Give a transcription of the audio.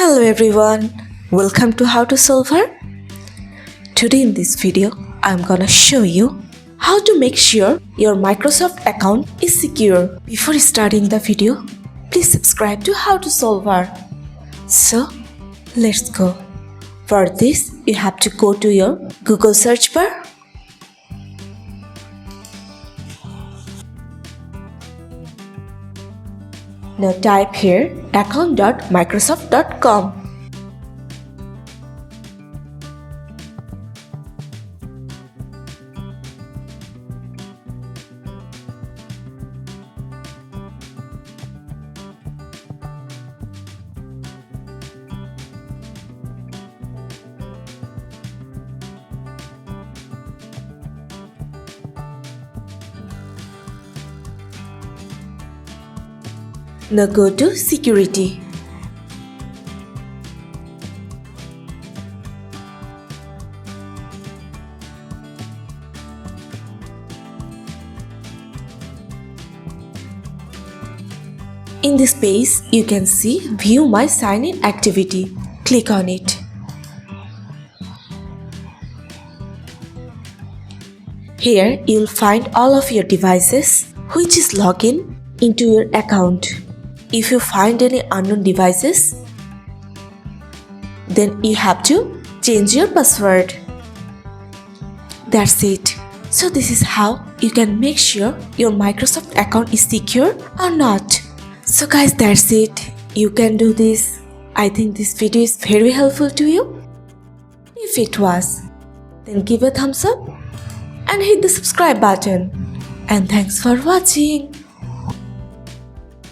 Hello everyone, welcome to How to Solver. Today in this video, I'm gonna show you how to make sure your Microsoft account is secure. Before starting the video, please subscribe to How to Solver. So, let's go. For this, you have to go to your Google search bar. Now type here account.microsoft.com. Now go to Security. In this page, you can see View My Sign-in activity. Click on it. Here, you'll find all of your devices which is logged in into your account. If you find any unknown devices, then you have to change your password. That's it. So this is how you can make sure your Microsoft account is secure or not. So guys, that's it. You can do this. I think this video is very helpful to you. If it was, then give a thumbs up and hit the subscribe button. And thanks for watching.